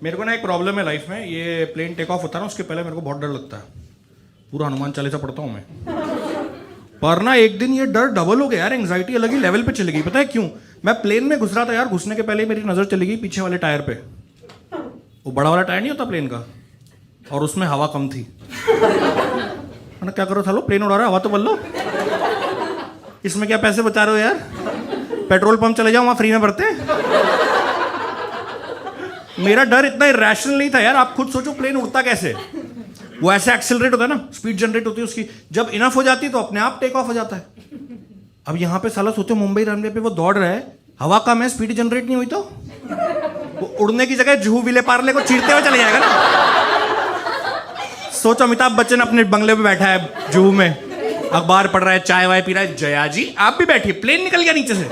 मेरे को ना एक प्रॉब्लम है लाइफ में, ये प्लेन टेक ऑफ होता है ना उसके पहले मेरे को बहुत डर लगता है। पूरा हनुमान चालीसा पढ़ता हूँ मैं। पर ना एक दिन ये डर डबल हो गया यार, एंग्जाइटी अलग ही लेवल पे चली गई। पता है क्यों? मैं प्लेन में घुस रहा था यार, घुसने के पहले ही मेरी नजर चली गई पीछे वाले टायर पे। वो बड़ा वाला टायर नहीं होता प्लेन का, और उसमें हवा कम थी। मैंने क्या करो सालो, प्लेन उड़ा रहा है, हवा तो बदलो। इसमें क्या पैसे बचा रहे हो यार? पेट्रोल पंप चले जाओ, वहां फ्री में भरते। मेरा डर इतना इरेशनल नहीं था यार। आप खुद सोचो प्लेन उड़ता कैसे। वो ऐसे एक्सेलरेट होता है ना, स्पीड जनरेट होती है उसकी, जब इनफ हो जाती है तो अपने आप टेक ऑफ हो जाता है। अब यहाँ पे साला सोचो मुंबई रनवे पे वो दौड़ रहा है, हवा कम है, स्पीड जनरेट नहीं हुई तो वो उड़ने की जगह जुहू विले पार्ले को चीरते हुए चले जाएगा ना। सोचो अमिताभ बच्चन अपने बंगले में बैठा है जुहू में, अखबार पढ़ रहा है, चाय वाय पी रहा है। जया जी आप भी बैठिए, प्लेन निकल गया नीचे से।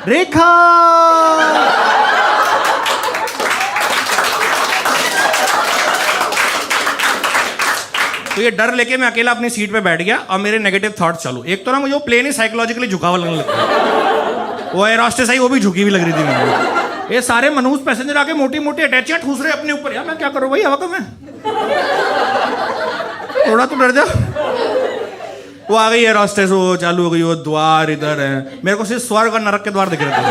रेखा तो ये डर लेके मैं अकेला अपनी सीट पे बैठ गया और मेरे नेगेटिव थॉट्स चालू। एक तो ना मुझे वो प्लेन ही साइकोलॉजिकली झुका हुआ लगने लगा। वो एयर हॉस्टेस आई, वो भी झुकी हुई लग रही थी मुझे। ये सारे मनहूस पैसेंजर आके मोटी मोटी अटैचियां ठूस रहे अपने ऊपर। यार मैं क्या करूं भाई, हवा कम है, थोड़ा तो डर जा। वो आ गई एयर हॉस्टेस, वो चालू हो गई, वो द्वार इधर है। मेरे को सिर्फ स्वर्ग और नरक के द्वार दिख रहे थे।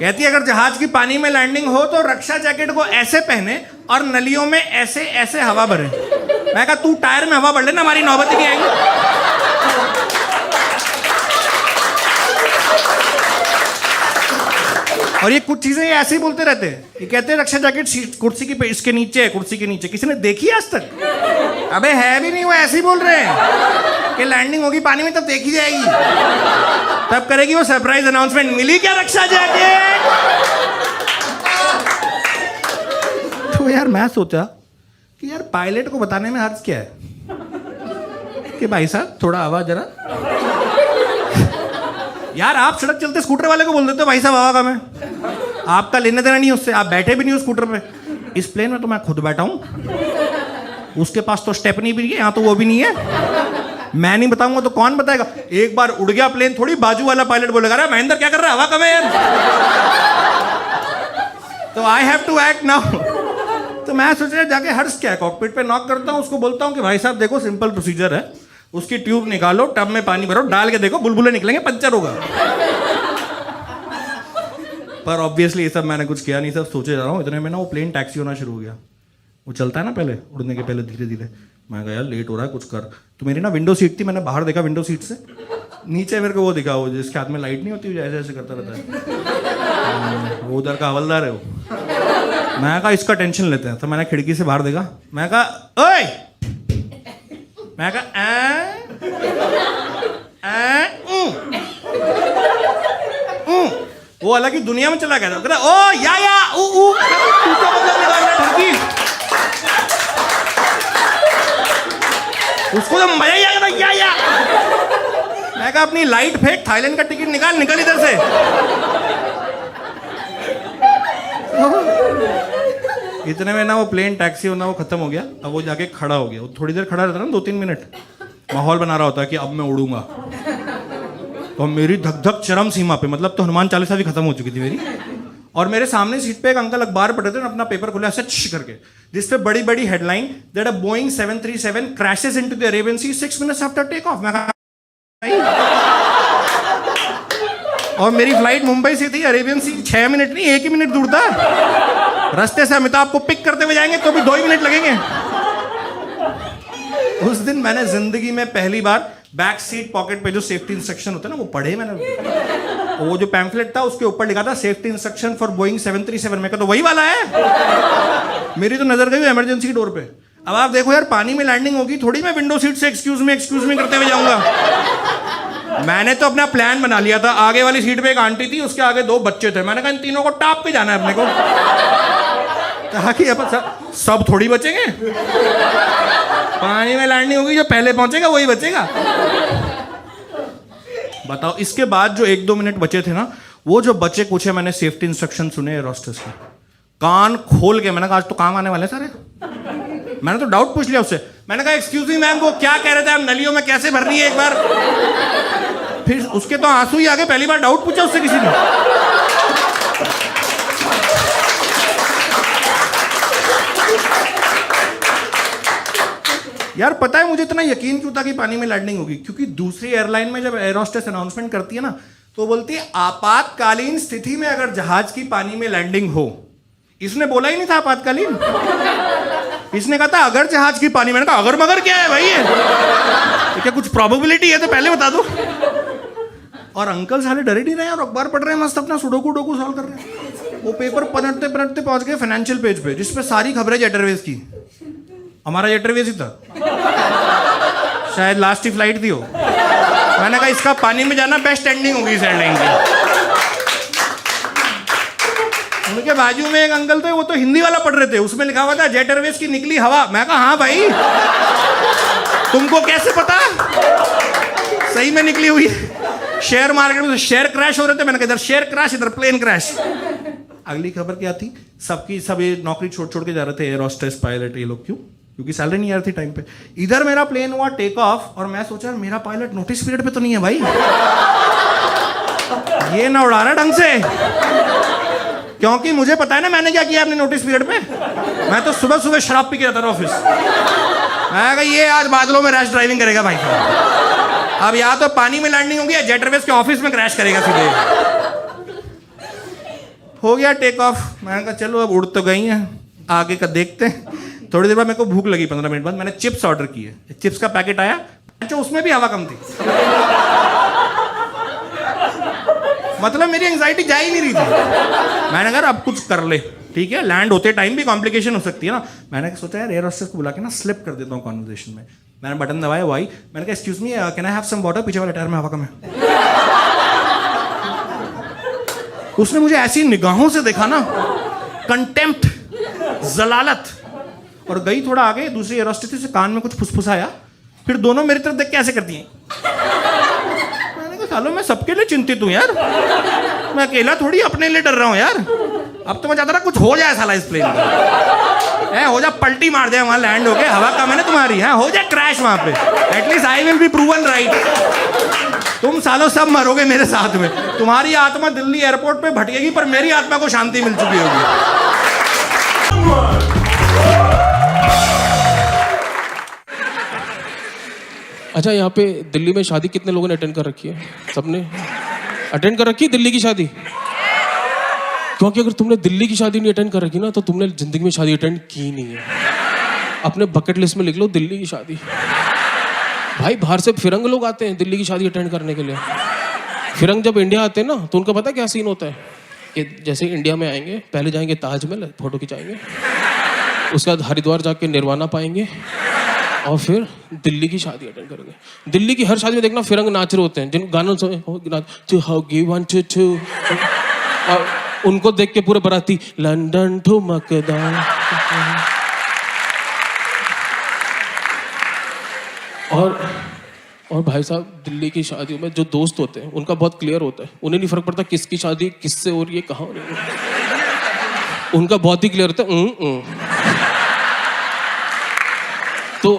कहती है अगर जहाज की पानी में लैंडिंग हो तो रक्षा जैकेट को ऐसे पहने और नलियों में ऐसे ऐसे हवा भरे। मैं कहा तू टायर में हवा भर लेना, हमारी नौबत ही नहीं आएगी। और ये कुछ चीजें ऐसे ही बोलते रहते हैं। ये कहते हैं रक्षा जैकेट कुर्सी की इसके नीचे है, कुर्सी के नीचे। किसी ने देखी आज तक? अबे है भी नहीं, वो ऐसे ही बोल रहे हैं कि लैंडिंग होगी पानी में तब देखी जाएगी, तब करेगी वो सरप्राइज अनाउंसमेंट। मिली क्या रक्षा जैकेट? तो यार मैं सोचा कि यार पायलट को बताने में हर्ज क्या है कि भाई साहब थोड़ा हवा जरा। यार आप सड़क चलते स्कूटर वाले को बोल देते हो भाई साहब हवा कम है, आपका लेने देना नहीं उससे, आप बैठे भी नहीं हो स्कूटर पे। इस प्लेन में तो मैं खुद बैठा हूं, उसके पास तो स्टेपनी भी नहीं है, यहाँ तो वो भी नहीं है। मैं नहीं बताऊंगा तो कौन बताएगा? एक बार उड़ गया प्लेन, थोड़ी बाजू वाला पायलट बोलेगा अरे महेंद्र क्या कर रहा है, हवा कम है यार। तो I have to act now. तो मैं सोच रहा जाके हर्ष क्या है, कॉकपिट पे नॉक करता हूँ, उसको बोलता हूँ कि भाई साहब देखो सिंपल प्रोसीजर है, उसकी ट्यूब निकालो, टब में पानी भरो, डाल के देखो बुलबुले निकलेंगे, पंचर होगा। पर ऑब्वियसली ये सब मैंने कुछ किया नहीं, सब सोचे जा रहा हूँ। इतने में ना वो प्लेन टैक्सी होना शुरू हो गया। वो चलता है ना पहले, उड़ने के पहले धीरे धीरे। मैं कहा यार लेट हो रहा है, कुछ कर। तो मेरी ना विंडो सीट थी, मैंने बाहर देखा विंडो सीट से, नीचे मेरे को वो दिखा, वो जिसके हाथ में लाइट नहीं होती, ऐसे ऐसे करता रहता है, वो उधर का हवलदार है वो। मैं कहा इसका टेंशन लेते हैं। तो मैंने खिड़की से बाहर देखा, मैं कहा ओए, मैं कहा वो अलग ही दुनिया में चला गया था। कहता ओ या ऊ उसको तो मजा ही आ गया था या। मैं कहा अपनी लाइट फेंक, थाईलैंड का टिकट निकाल, निकल इधर से। इतने में ना वो प्लेन टैक्सी होना वो खत्म हो गया। अब वो जाके खड़ा हो गया, वो थोड़ी देर खड़ा रहता ना, 2-3 मिनट, माहौल बना रहा होता है कि अब मैं उड़ूंगा। तो मेरी धक धक चरम सीमा पे, मतलब तो हनुमान चालीसा भी खत्म हो चुकी थी मेरी। और मेरे सामने सीट पे एक अंकल अखबार पढ़ रहे थे, अपना पेपर खोला ऐसे करके, जिसपे बड़ी बड़ी headline that a Boeing 737 crashes into the Arabian Sea 6 minutes after take off. मैं कहा और मेरी फ्लाइट मुंबई से थी, अरेबियन सी 6 मिनट नहीं 1 ही मिनट दूर था। रास्ते से अमिताभ को पिक करते हुए जाएंगे तो भी 2 ही मिनट लगेंगे। उस दिन मैंने जिंदगी में पहली बार बैक सीट पॉकेट पे जो सेफ्टी इंस्ट्रक्शन होता है ना वो पढ़े मैंने। वो जो पैम्फलेट था उसके ऊपर लिखा था सेफ्टी इंस्ट्रक्शन फॉर बोइंग 737। मैं कहा तो वही वाला है। मेरी तो नजर गई इमरजेंसी डोर पे। अब आप देखो यार पानी में लैंडिंग होगी, थोड़ी मैं window seat say excuse me करते हुए जाऊंगा। मैंने तो अपना प्लान बना लिया था। आगे वाली सीट पे एक आंटी थी, उसके आगे 2 बच्चे थे। मैंने कहा इन तीनों को टाप के जाना है अपने को, ताकि सब थोड़ी बचेंगे। पानी में लैंडिंग होगी, जो पहले पहुंचेगा वही बचेगा। बताओ इसके बाद जो 1-2 मिनट बचे थे ना, वो जो बचे कुछ है, मैंने सेफ्टी इंस्ट्रक्शन सुने एयर होस्टेस के, कान खोल के। मैंने कहा आज तो काम आने वाले सारे। मैंने तो डाउट पूछ लिया उससे। मैंने कहा एक्सक्यूज मी मैम, वो क्या कह रहे थे आप नलियों में कैसे भरनी है एक बार। फिर उसके तो आंसू ही आ गए, पहली बार डाउट पूछा उससे किसी ने। यार पता है मुझे इतना यकीन क्यों था कि पानी में लैंडिंग होगी, क्योंकि दूसरी एयरलाइन में जब एयर होस्टेस अनाउंसमेंट करती है ना, तो बोलती है आपातकालीन स्थिति में अगर जहाज की पानी में लैंडिंग हो। इसने बोला ही नहीं था आपातकालीन, इसने कहा था अगर जहाज की पानी में। मैंने कहा अगर मगर क्या है भाई ये क्या कुछ प्रोबेबिलिटी है तो पहले बता दो। और अंकल साले डरे नहीं रहे और अखबार पढ़ रहे हैं मस्त अपना सुडोकू डोकू सॉल्व कर रहे हैं। वो पेपर पलटते पलटते पहुंच गए फाइनेंशियल पेज पे, जिसपे सारी खबरें जेट एयरवेज की। हमारा जेट एयरवेज ही था, शायद लास्ट ही फ्लाइट थी वो। मैंने कहा इसका पानी में जाना बेस्ट एंडिंग होगी इस एयरलाइन की। उनके बाजू में एक अंकल थे, वो तो हिंदी वाला पढ़ रहे थे, उसमें लिखा हुआ था जेट एयरवेज की निकली हवा। मैं कहा हाँ भाई तुमको कैसे पता, सही में निकली हुई है। शेयर मार्केट में शेयर क्रैश हो रहे थे, मैंने कहा इधर शेयर क्रैश इधर प्लेन क्रैश। अगली खबर क्या थी, सब ये नौकरी छोड़ छोड़ के जा रहे थे, एयर होस्टेस पायलट ये लोग। क्यों? क्योंकि सैलरी नहीं आ रही थी टाइम पे। इधर मेरा प्लेन हुआ टेक ऑफ और मैं सोचा मेरा पायलट नोटिस पीरियड पे तो नहीं है भाई, ये ना उड़ा रहा ढंग से। क्योंकि मुझे पता है ना मैंने क्या किया अपने नोटिस पीरियड पे। मैं तो सुबह सुबह शराब पी के जाता था ऑफिस। मैं कहा ये आज बादलों में रैश ड्राइविंग करेगा भाई साहब। अब या तो पानी में लैंडिंग होगी या जेट एयरवेज के ऑफिस में क्रैश करेगा सीधे। हो गया टेक ऑफ। मैंने कहा चलो अब उड़ तो गई हैं, आगे का देखते हैं। थोड़ी देर बाद मेरे को भूख लगी, 15 मिनट बाद मैंने चिप्स ऑर्डर किए। चिप्स का पैकेट आया, उसमें भी हवा कम थी। मतलब मेरी एंजाइटी जा ही नहीं रही थी। मैंने कहा अब कुछ कर ले, ठीक है लैंड होते टाइम भी कॉम्प्लिकेशन हो सकती है ना। मैंने सोचा यार एयर होस्टेस को बुला के ना स्लिप कर देता हूँ कॉन्वर्सेशन में। मैंने बटन दबाया, वाई। मैंने कहा excuse me can I have some water, पीछे वाले टायर में हवा कम है। उसने मुझे ऐसी निगाहों से देखा ना, कंटेम्प्ट, जलालत। और गई थोड़ा आगे, दूसरी एयर होस्टेस से कान में कुछ फुसफुसाया, फिर दोनों मेरी तरफ देख के ऐसे करती हैं। मैंने कहा सालो मैं सबके लिए चिंतित हूं यार, मैं अकेला थोड़ी अपने लिए डर रहा हूं यार। अब तो मैं चाहता था कुछ हो जाए साला इस प्लेन का, हो जा पलटी मार जाए वहां लैंड होके, हवा कम है ना तुम्हारी, है हो जाए क्रैश वहां पे, at least I will be proven right. तुम सालों सब मरोगे मेरे साथ में, तुम्हारी आत्मा दिल्ली एयरपोर्ट पे भटकेगी पर मेरी आत्मा को शांति मिल चुकी होगी। अच्छा, यहाँ पे दिल्ली में शादी कितने लोगों ने अटेंड कर रखी है? सबने अटेंड कर रखी है दिल्ली की शादी? क्योंकि अगर तुमने दिल्ली की शादी नहीं अटेंड कर रखी ना, तो तुमने जिंदगी में शादी अटेंड की नहीं है। अपने बकेट लिस्ट में लिख लो दिल्ली की शादी। भाई बाहर से फिरंग लोग आते हैं दिल्ली की शादी अटेंड करने के लिए। फिरंग जब इंडिया आते हैं ना, तो उनका पता क्या सीन होता है कि जैसे इंडिया में आएंगे, पहले जाएंगे ताजमहल फोटो खिंचाएंगे, उसके बाद हरिद्वार जाके निर्वाणा पाएंगे, और फिर दिल्ली की शादी अटेंड करेंगे। दिल्ली की हर शादी में देखना फिरंग नाच रहे होते हैं, जिन गानों से और उनको देख के पूरे बराती लंदन ठुमकदा। और भाई साहब दिल्ली की शादियों में जो दोस्त होते हैं उनका बहुत क्लियर होता है, उन्हें नहीं फर्क पड़ता किसकी शादी किससे हो रही है, कहाँ हो रही है, उनका बहुत ही क्लियर होता है। तो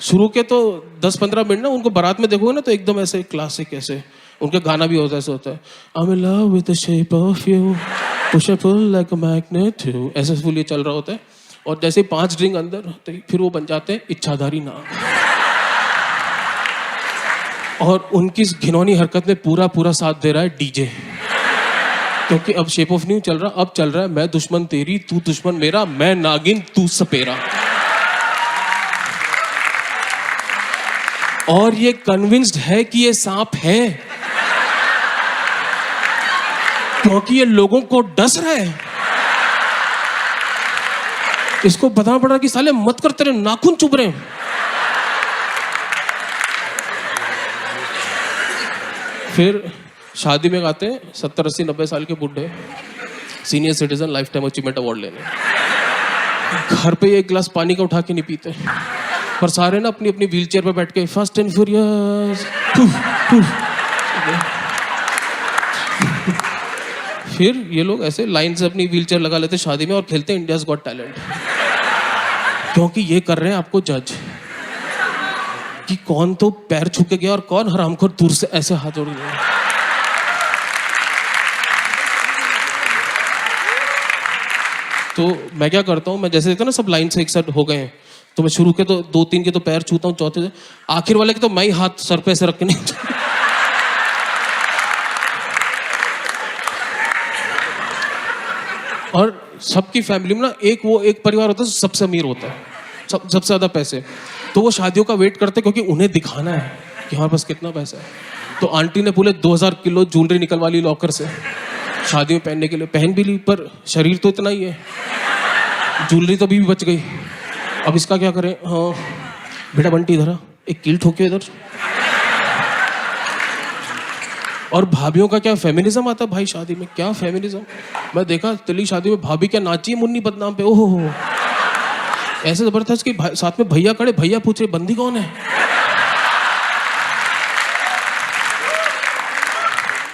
शुरू के तो 10-15 मिनट ना उनको बारात में देखोगे ना, तो एकदम ऐसे क्लासिक, ऐसे उनका गाना भी होता है, ऐसे होता है I'm in love with the shape of you, push and pull like a magnet too, ऐसे फुल ये चल रहा होता है। और जैसे 5 ड्रिंक अंदर, तो फिर वो बन जाते हैं इच्छाधारी नाग। और उनकी इस घिनौनी हरकत में पूरा साथ दे रहा है डीजे, क्योंकि अब शेप ऑफ न्यू चल रहा, अब चल रहा है मैं दुश्मन तेरी तू दुश्मन मेरा, मैं नागिन तू सपेरा। और ये कन्विंस्ड है कि ये सांप है, क्योंकि ये लोगों को डस रहा है। इसको बताना पड़ रहा कि साले मत कर, तेरे नाखून चुभ रहे हैं। फिर शादी में गाते हैं 70, 80, 90 साल के बुढ़े senior citizen life time achievement award लेने। घर पे एक गिलास पानी का उठा के नहीं पीते, पर सारे ना अपनी अपनी व्हील चेयर पे बैठ के फास्ट एंड फ्यूरियस। फिर ये लोग ऐसे लाइन से अपनी व्हील चेयर लगा लेते शादी में और खेलते हैं इंडियाज गॉट टैलेंट, क्योंकि ये कर रहे हैं आपको जज कि कौन तो पैर छू के गया और कौन हरामखोर दूर से ऐसे हाथ जोड़ गया। तो मैं क्या करता हूँ, मैं जैसे देखता हूँ ना सब लाइन से एक साथ हो गए हैं, तो मैं शुरू के तो 2-3 के तो पैर छूता हूँ, चौथे से आखिर वाले के तो मैं ही हाथ सर पे ऐसे रख के नहीं। और सबकी फैमिली में ना एक परिवार होता है सबसे अमीर होता है, सबसे ज्यादा पैसे, तो वो शादियों का वेट करते क्योंकि उन्हें दिखाना है कि हमारे पास कितना पैसा है। तो आंटी ने पूरे 2000 किलो ज्वेलरी निकलवा ली लॉकर से शादी में पहनने के लिए, पहन भी ली, पर शरीर तो इतना ही है, ज्वेलरी तो अभी भी बच गई। अब इसका क्या करें? हाँ बेटा बंटी इधर एक कील ठोके इधर। और भाभीियों का क्या फेमिनिज्म आता है भाई शादी में, क्या फेमिनिज्म। मैं देखा दिल्ली शादी में भाभी क्या नाची है मुन्नी बदनाम पे, ओहो हो ऐसे जबरदस्त कि साथ में भैया खड़े, भैया पूछ रहे बंदी कौन है।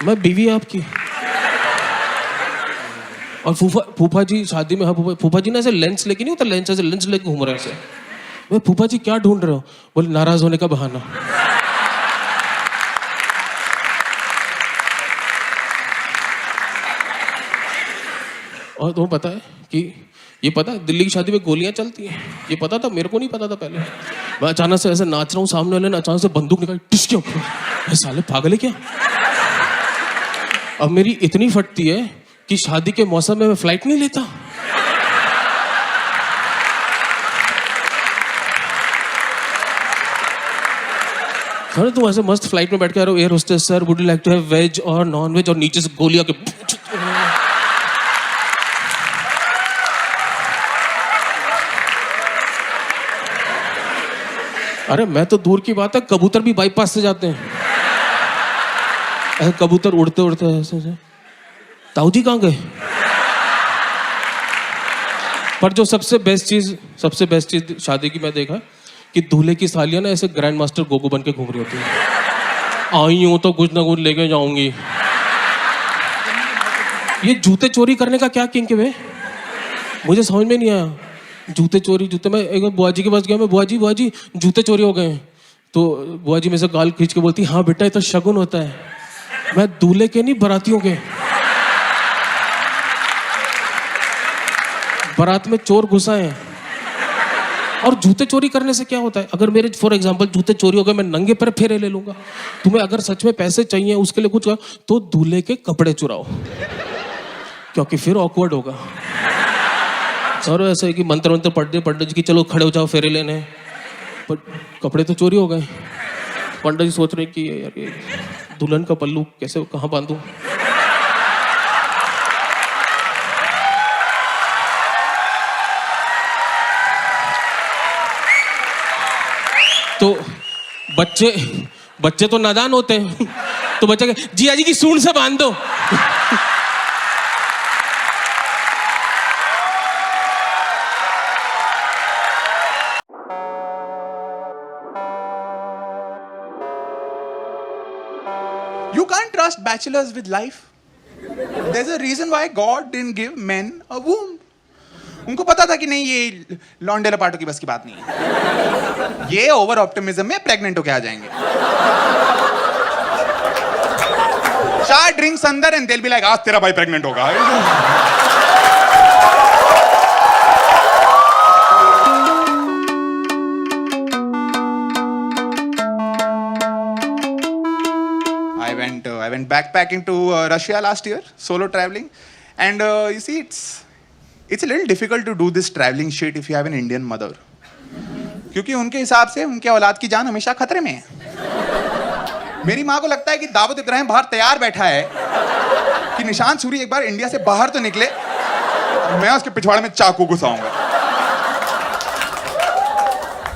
मैं बीवी आपकी। और फूफा जी शादी में, हाँ फूफा जी ने ऐसे लेंस लेके नहीं होता, लेंस ऐसे लेंस लेके घूम रहे हैं ऐसे। मैं फूफा जी क्या ढूंढ रहे हो? बोले नाराज होने का बहाना। और तुम्हें पता है कि ये पता है दिल्ली की शादी में गोलियां चलती हैं, ये पता था? मेरे को नहीं पता था पहले। मैं अचानक से ऐसे नाच रहा हूँ, सामने वाले ने अचानक से बंदूक निकाली, टिस के ऊपर। साले पागल है क्या? अब मेरी इतनी फटती है कि शादी के मौसम में मैं फ्लाइट नहीं लेता। अरे तुम ऐसे मस्त फ्लाइट में बैठ के आ रहे हो, air hostess sir would you like to have veg और नॉन वेज, और नीचे से गोलियां के। अरे मैं तो दूर की बात है, कबूतर भी बाईपास से जाते हैं ऐसे, कबूतर उड़ते उड़ते ऐसे ऐसे। ताऊ जी कहाँ गए? पर जो सबसे बेस्ट चीज शादी की मैं देखा कि दूल्हे की सालियां ना ऐसे ग्रैंड मास्टर गोगो बन के घूम रही होती है। आई हूं तो कुछ ना कुछ लेके जाऊंगी। ये जूते चोरी करने का क्या किंक है बे? मुझे समझ में नहीं आया। जूते चोरी, जूते, मैं एक बार बुआ जी के पास गया, मैं बुआ जी जूते चोरी हो गए हैं। तो बुआ जी मेरे से गाल खींच के बोलती, हाँ बेटा ये तो शगुन होता है। मैं दूल्हे के नहीं बारातियों के। बारात में चोर घुसा है। और जूते चोरी करने से क्या होता है? अगर मेरे फॉर एग्जांपल जूते चोरी हो गए, मैं नंगे पर फेरे ले लूंगा। तुम्हें अगर सच में पैसे चाहिए उसके लिए कुछ तो दूल्हे के कपड़े चुराओ, क्योंकि फिर ऑकवर्ड होगा। और ऐसा है कि मंत्र पंडित जी की चलो खड़े हो जाओ फेरे लेने, पर कपड़े तो चोरी हो गए। पंडित जी सोच रहे कि यार ये दुल्हन का पल्लू कैसे कहाँ बांधूं। तो बच्चे तो नादान होते हैं, तो बच्चे के जिया जी की सूंड से बांध दो। You can't trust bachelors with life. There's a reason why God didn't give men a womb. उनको पता था कि नहीं ये लॉन्डे लपाटो की बस की बात नहीं है, ये ओवर ऑप्टिमिज्म में प्रेग्नेंट होके आ जाएंगे। 4 ड्रिंक्स अंदर एंड they'll be like, आज तेरा भाई प्रेग्नेंट होगा। I went backpacking to Russia last year, solo traveling, and you see, it's a little difficult to do this traveling shit if you have an Indian mother, क्योंकि उनके हिसाब से उनके औलाद की जान हमेशा खतरे में है। मेरी माँ को लगता है कि दाऊद इब्राहिम बाहर तैयार बैठा है कि निशांत सूरी एक बार इंडिया से बाहर तो निकले, मैं उसके पिछवाड़े में चाकू घुसाऊंगा।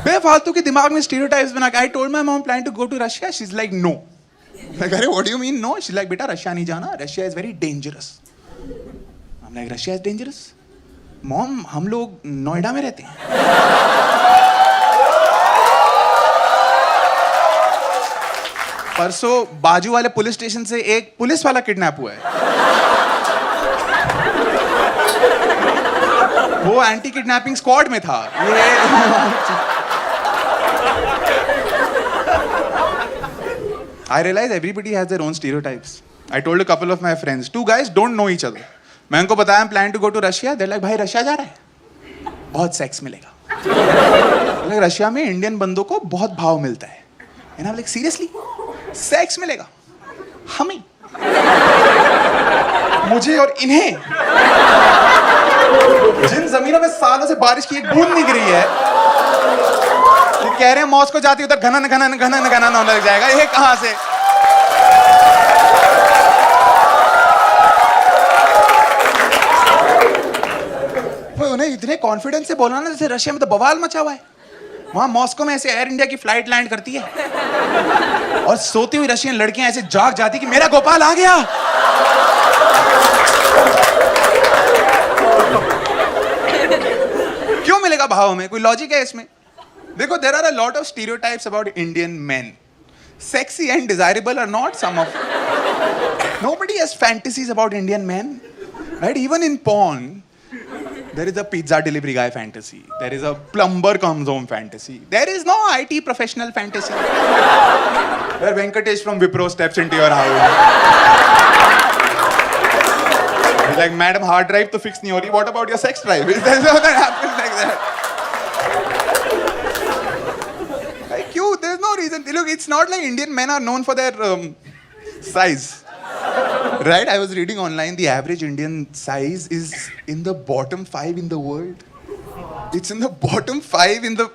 बेफालतू के दिमाग में स्टीरियोटाइप्स बना के, I told my mom plan to go to Russia, she's like no. मैं कह रहे what do you mean no? She's like बेटा रशिया नहीं जाना, Russia is very dangerous. I'm like Russia is dangerous? Mom हम लोग नोएडा में रहते हैं। परसों बाजू वाले पुलिस स्टेशन से एक पुलिस वाला किडनैप हुआ है। वो एंटी किडनैपिंग स्क्वाड में था। I realize everybody has their own stereotypes. I told a couple of my friends, 2 guys don't know each other. मैं उनको बताया I'm planning to go to Russia. They're like, भाई Russia जा रहा है, बहुत सेक्स मिलेगा। बोले रशिया में इंडियन बंदों को बहुत भाव मिलता है। And I like seriously, sex मिलेगा हमें, मुझे और इन्हें, जिन जमीनों में सालों से बारिश की एक बूंद नहीं गिरी है, ये कह रहे हैं मॉस्को जाती उधर घनन घनन घनन घनन होने लग जाएगा। ये कहां से? उन्हें इतने कॉन्फिडेंस से बोला ना जैसे रशिया में तो बवाल मचा हुआ है। वहां मॉस्को में ऐसे एयर इंडिया की फ्लाइट लैंड करती है और सोती हुई रशियन लड़कियां ऐसे जाग जाती कि मेरा गोपाल आ गया। क्यों मिलेगा भाव में? कोई लॉजिक है इसमें? देखो, there are a lot of stereotypes about Indian men. Sexy and desirable are not some of. Nobody has fantasies about Indian men, right? Even in porn, there is a pizza delivery guy fantasy. There is a plumber comes home fantasy. There is no IT professional fantasy. Where Venkatesh from Wipro steps into your house. He's like, madam, hard drive to fix nahi ho rahi. What about your sex drive? There's no that happens like that. Like you, there's no reason. Look, it's not like Indian men are known for their size. Right? I was reading online, the average Indian size is in the bottom 5 in the world. It's in the bottom 5 in the...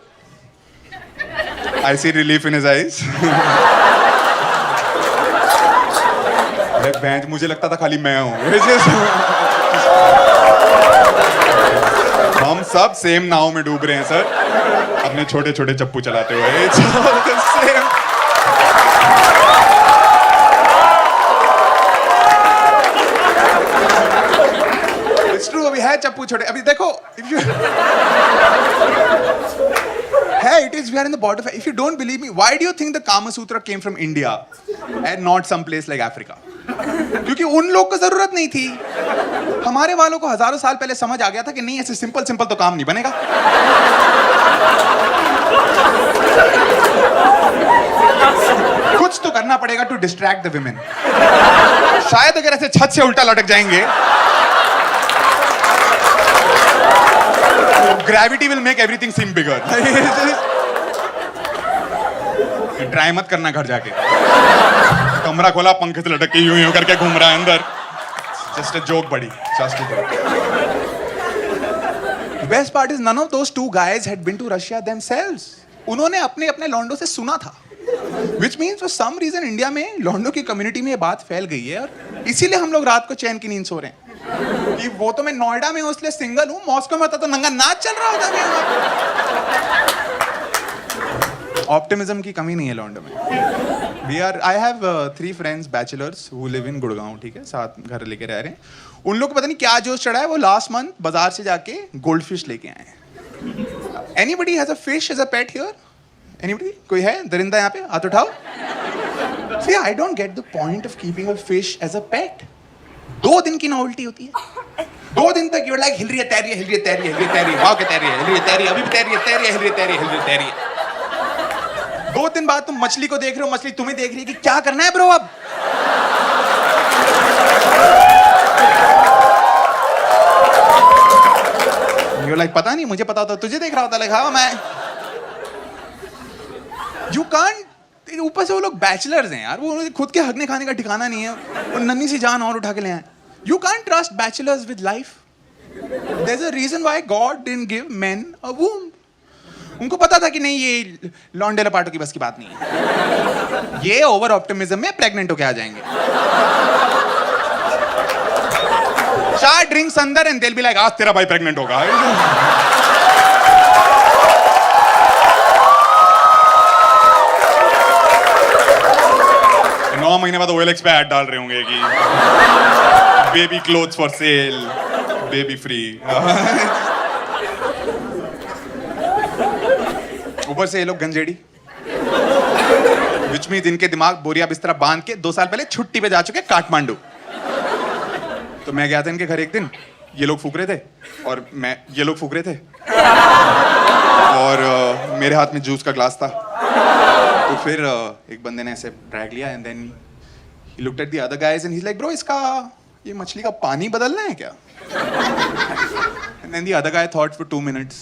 I see relief in his eyes. Bench मुझे लगता था खाली मैं हूं. हम सब same नाव में डूब रहे हैं सर, अपने छोटे छोटे चप्पू चलाते हुए. It's all the same. It's true, अभी है चप्पू छोटे. अभी देखो, if you hey, it is, we are in the bottom. If you don't believe me, why do you think the Kama Sutra came from India and not some place like Africa? क्योंकि उन लोग को जरूरत नहीं थी. हमारे वालों को हजारों साल पहले समझ आ गया था कि नहीं, ऐसे सिंपल सिंपल तो काम नहीं बनेगा. कुछ तो करना पड़ेगा टू डिस्ट्रैक्ट द विमेन. शायद अगर ऐसे छत से उल्टा लटक जाएंगे, gravity will make everything seem bigger. Try मत करना घर जाके. कमरा खोला, पंखे से लटक के यूं यूं करके घूम रहा है अंदर. जस्ट अ जोक बड़ी, just a joke. Best part is none of those two guys had been to Russia themselves. उन्होंने अपने अपने लॉन्डो से सुना था. Which means for some reason India में लॉन्डो की कम्युनिटी में ये बात फैल गई है, और इसीलिए हम लोग रात को चैन की नींद सो रहे हैं. कि वो तो मैं नोएडा में हूं इसलिए सिंगल हूं, मॉस्को में होता तो नंगा नाच चल रहा होता. ऑप्टिमिज्म की कमी नहीं है लॉन्डो में. I have 3 friends bachelors who live in Gurgaon. ठीक है, साथ घर लेके रह रहे हैं. उन लोग को पता नहीं क्या जोश चढ़ा है, वो लास्ट मंथ बाजार से जाके गोल्ड फिश लेके आए हैं. Anybody has a fish as a pet here? Anybody? कोई है दरिंदा यहाँ पे? हाथ उठाओ. See, I don't get the point of keeping a fish as a pet. 2 दिन की नॉवेल्टी होती है. 2 दिन तक you're like हिल रही है, तैर रही है, हिल रही है, तैर रही है, हिल रही है, तैर रही है, भाग के तैर रही है, हिल रही है, तैर रही है, अभी भी तैर रही है, तैर रही है, हिल रही है, तैर रही है, हिल रही है, तैर रही है. 2 दिन बाद तुम मछली को देख रहे हो, मछली तुम्हें देख रही है कि क्या करना है ब्रो अब. You're like, पता नहीं, मुझे पता होता तुझे देख रहा होता. like, हाँ मैं. You can't. ऊपर से वो लोग बैचलर्स हैं यार, वो खुद के हकने खाने का ठिकाना नहीं है, वो नन्ही सी जान और उठा के ले आए. You can't trust bachelors with life. There's a reason why God didn't give men a womb. उनको पता था कि नहीं, ये लॉन्डे लपाटो की बस की बात नहीं है. ये ओवर ऑप्टिमिज्म में प्रेग्नेंट होके आ जाएंगे. 4 ड्रिंक्स अंदर एंड they'll be like, आज तेरा भाई प्रेग्नेंट होगा. 9 महीने बाद OLX पे ऐड डाल रहे होंगे कि baby clothes for sale, baby free. ऊपर से ये लोग गंजेड़ी, विच मींस इनके दिमाग बोरिया बिस्तरा बांध के 2 साल पहले छुट्टी पे जा चुके काठमांडू. तो मैं गया था इनके घर एक दिन, ये लोग फूक रहे थे और ये लोग फूक रहे थे और मेरे हाथ में जूस का ग्लास था. तो फिर एक बंदे ने ऐसे ड्रैग लिया and then he looked at the other guys and he is like, bro इसका ये मछली का पानी बदलना है क्या? And then the other guy thought for 2 minutes,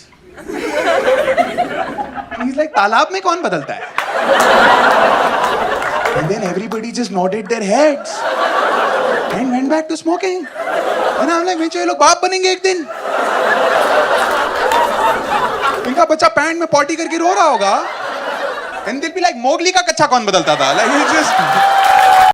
He's like, तालाब में कौन बदलता है? And then everybody just nodded their heads and went back to smoking. And I'm like, ये लोग बाप बनेंगे एक दिन. इनका बच्चा पैंट में पॉटी करके रो रहा होगा. And they'll be like, Mowgli का कच्चा कौन बदलता था? Like, it's just